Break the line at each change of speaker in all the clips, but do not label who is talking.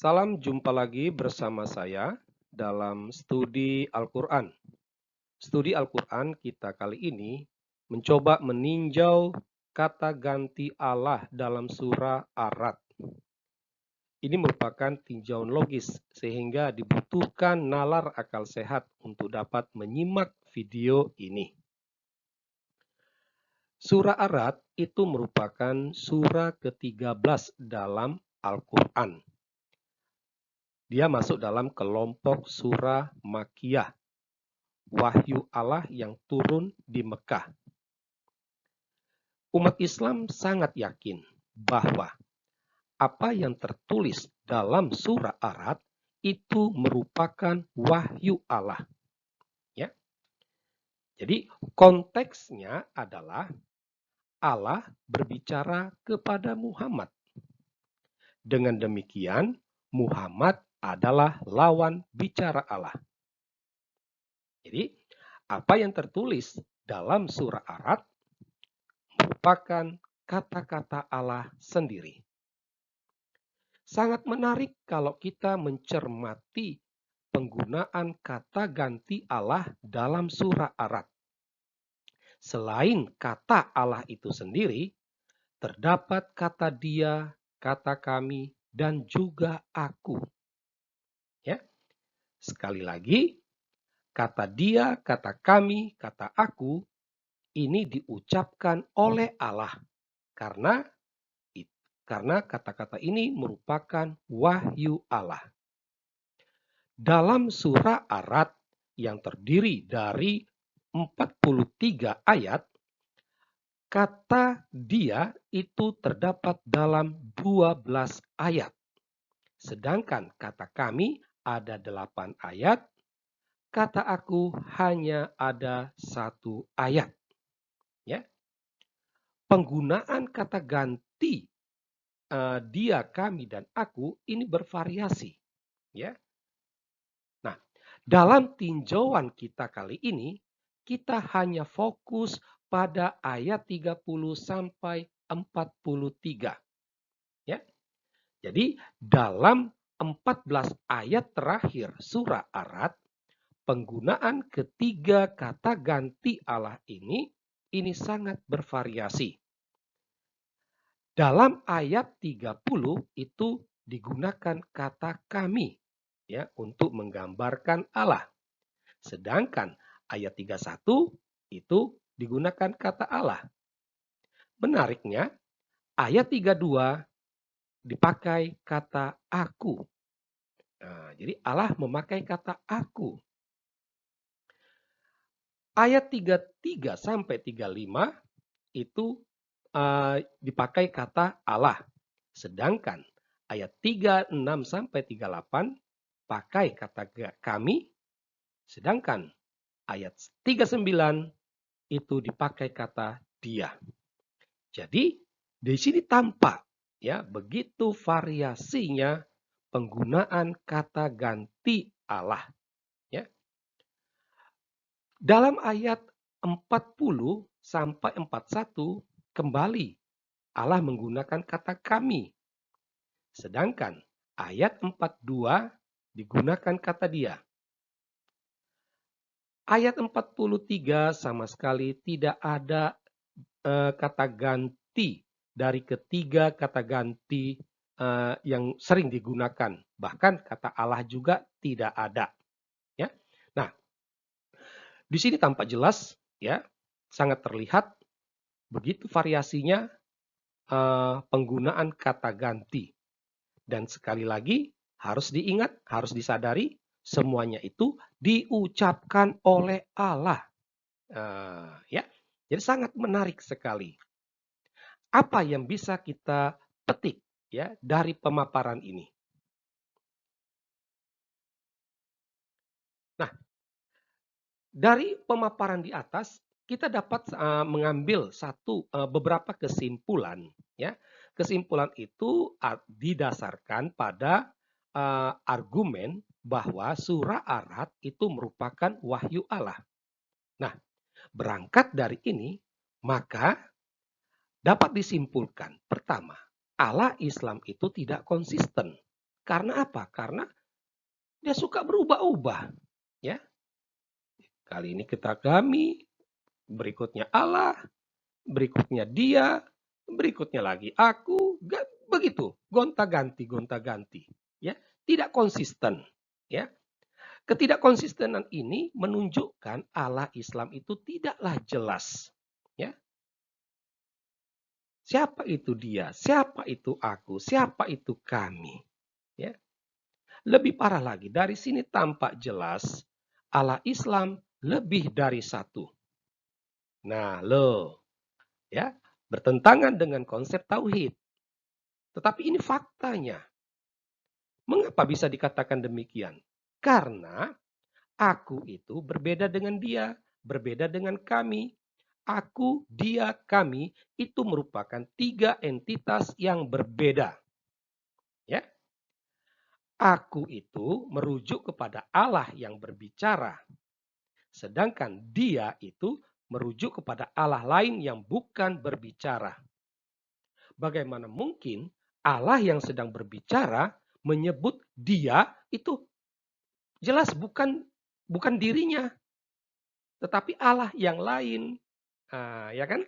Salam jumpa lagi bersama saya dalam studi Al-Quran. Studi Al-Quran kita kali ini mencoba meninjau kata ganti Allah dalam surah Ar-Ra'd. Ini merupakan tinjauan logis sehingga dibutuhkan nalar akal sehat untuk dapat menyimak video ini. Surah Ar-Ra'd itu merupakan surah ke-13 dalam Al-Quran. Dia masuk dalam kelompok surah Makkiyah, wahyu Allah yang turun di Mekah. Umat Islam sangat yakin bahwa apa yang tertulis dalam surah Ar-Ra'd itu merupakan wahyu Allah. Ya. Jadi konteksnya adalah Allah berbicara kepada Muhammad. Dengan demikian, Muhammad adalah lawan bicara Allah. Jadi, apa yang tertulis dalam surah Ar-Ra'd merupakan kata-kata Allah sendiri. Sangat menarik kalau kita mencermati penggunaan kata ganti Allah dalam surah Ar-Ra'd. Selain kata Allah itu sendiri, terdapat kata dia, kata kami, dan juga aku. Ya. Sekali lagi, kata dia, kata kami, kata aku, ini diucapkan oleh Allah karena kata-kata ini merupakan wahyu Allah. Dalam surah Ar-Ra'd yang terdiri dari 43 ayat, kata dia itu terdapat dalam 12 ayat. Sedangkan kata kami ada 8 ayat, kata aku hanya ada 1 ayat. Ya. Penggunaan kata ganti dia, kami, dan aku ini bervariasi. Ya. Nah, dalam tinjauan kita kali ini, kita hanya fokus pada ayat 30 sampai 43. Ya. Jadi, dalam 14 ayat terakhir surah Ar-Ra'd, penggunaan ketiga kata ganti Allah ini sangat bervariasi. Dalam ayat 30 itu digunakan kata kami ya untuk menggambarkan Allah. Sedangkan ayat 31 itu digunakan kata Allah. Menariknya, ayat 32 dipakai kata aku. Nah, jadi Allah memakai kata aku. Ayat 33 sampai 35 itu dipakai kata Allah. Sedangkan ayat 36 sampai 38 pakai kata kami. Sedangkan ayat 39 itu dipakai kata dia. Jadi di sini tampak ya begitu variasinya penggunaan kata ganti Allah. Ya. Dalam ayat 40 sampai 41 kembali Allah menggunakan kata kami. Sedangkan ayat 42 digunakan kata dia. Ayat 43 sama sekali tidak ada kata ganti dari ketiga kata ganti yang sering digunakan. Bahkan kata Allah juga tidak ada. Ya. Nah, di sini tampak jelas ya, sangat terlihat begitu variasinya penggunaan kata ganti. Dan sekali lagi harus diingat, harus disadari semuanya itu diucapkan oleh Allah. Ya, jadi sangat menarik sekali. Apa yang bisa kita petik ya dari pemaparan ini? Nah, dari pemaparan di atas kita dapat mengambil beberapa kesimpulan. Ya, kesimpulan itu didasarkan pada argumen bahwa surah Ar-Ra'd itu merupakan wahyu Allah. Nah, berangkat dari ini, maka dapat disimpulkan, pertama, Allah Islam itu tidak konsisten. Karena apa? Karena dia suka berubah-ubah. Ya, kali ini kita kami, berikutnya Allah, berikutnya dia, berikutnya lagi aku, begitu, gonta-ganti, gonta-ganti. Ya, tidak konsisten. Ya, ketidakkonsistenan ini menunjukkan Allah Islam itu tidaklah jelas. Ya, siapa itu dia? Siapa itu aku? Siapa itu kami? Ya, lebih parah lagi, dari sini tampak jelas Allah Islam lebih dari satu. Nah, ya, bertentangan dengan konsep tauhid. Tetapi ini faktanya. Mengapa bisa dikatakan demikian? Karena aku itu berbeda dengan dia, berbeda dengan kami. Aku, dia, kami itu merupakan tiga entitas yang berbeda. Ya, aku itu merujuk kepada Allah yang berbicara, sedangkan dia itu merujuk kepada Allah lain yang bukan berbicara. Bagaimana mungkin Allah yang sedang berbicara menyebut dia itu jelas bukan dirinya, tetapi Allah yang lain. Ya kan?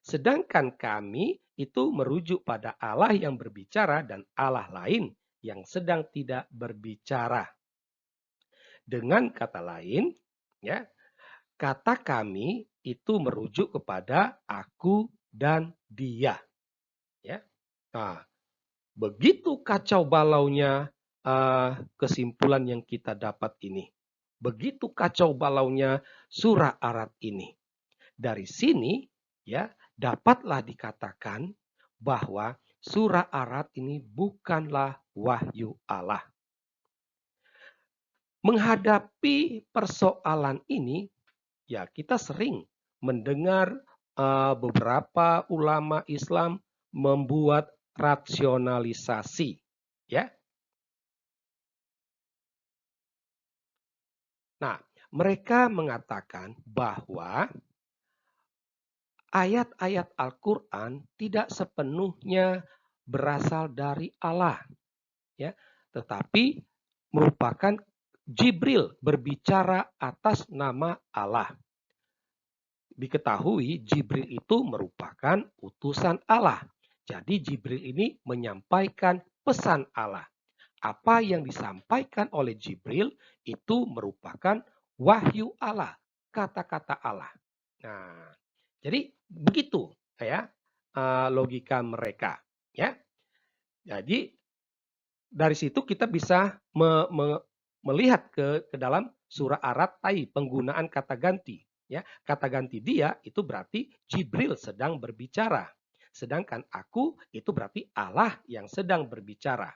Sedangkan kami itu merujuk pada Allah yang berbicara dan Allah lain yang sedang tidak berbicara. Dengan kata lain, ya, kata kami itu merujuk kepada aku dan dia. Ya. Nah, begitu kacau balaunya kesimpulan yang kita dapat ini. Begitu kacau balaunya surah Arad ini. Dari sini ya dapatlah dikatakan bahwa surah Arad ini bukanlah wahyu Allah. Menghadapi persoalan ini, ya kita sering mendengar beberapa ulama Islam membuat rasionalisasi, ya. Nah, mereka mengatakan bahwa ayat-ayat Al-Quran tidak sepenuhnya berasal dari Allah, ya, tetapi merupakan Jibril berbicara atas nama Allah. Diketahui Jibril itu merupakan utusan Allah. Jadi Jibril ini menyampaikan pesan Allah. Apa yang disampaikan oleh Jibril itu merupakan wahyu Allah, kata-kata Allah. Nah, jadi begitu ya logika mereka. Ya, jadi dari situ kita bisa melihat ke dalam surah Arad tadi penggunaan kata ganti. Ya, kata ganti dia itu berarti Jibril sedang berbicara. Sedangkan aku itu berarti Allah yang sedang berbicara.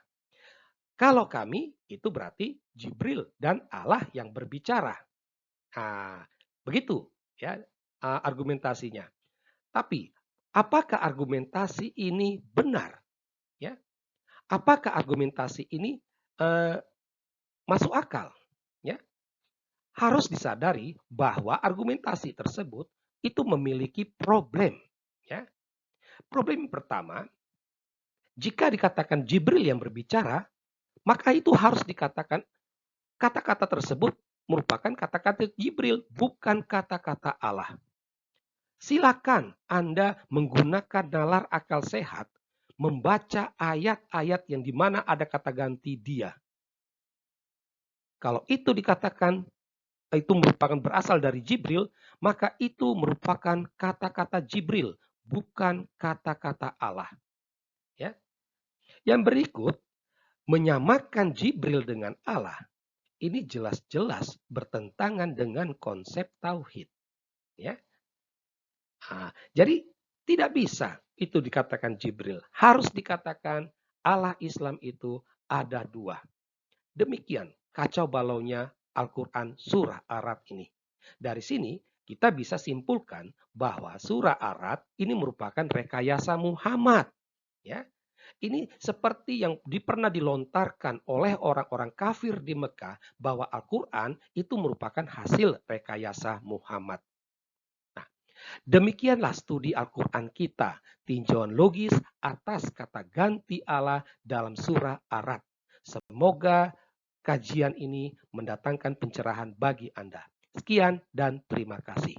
Kalau kami itu berarti Jibril dan Allah yang berbicara. Nah, begitu ya argumentasinya. Tapi apakah argumentasi ini benar? Ya, apakah argumentasi ini masuk akal? Ya, harus disadari bahwa argumentasi tersebut itu memiliki problem. Ya, problem pertama, jika dikatakan Jibril yang berbicara, maka itu harus dikatakan kata-kata tersebut merupakan kata-kata Jibril, bukan kata-kata Allah. Silakan Anda menggunakan nalar akal sehat, membaca ayat-ayat yang di mana ada kata ganti dia. Kalau itu dikatakan itu merupakan berasal dari Jibril, maka itu merupakan kata-kata Jibril, bukan kata-kata Allah. Ya. Yang berikut, menyamakan Jibril dengan Allah, ini jelas-jelas bertentangan dengan konsep tauhid. Ya. Nah, jadi tidak bisa itu dikatakan Jibril. Harus dikatakan Allah Islam itu ada dua. Demikian kacau balaunya Al-Quran surah Arad ini. Dari sini kita bisa simpulkan bahwa surah Arad ini merupakan rekayasa Muhammad. Ya, ini seperti yang pernah dilontarkan oleh orang-orang kafir di Mekah bahwa Al-Quran itu merupakan hasil rekayasa Muhammad. Nah, demikianlah studi Al-Quran kita, tinjauan logis atas kata ganti Allah dalam surah Arad. Semoga kajian ini mendatangkan pencerahan bagi Anda. Sekian dan terima kasih.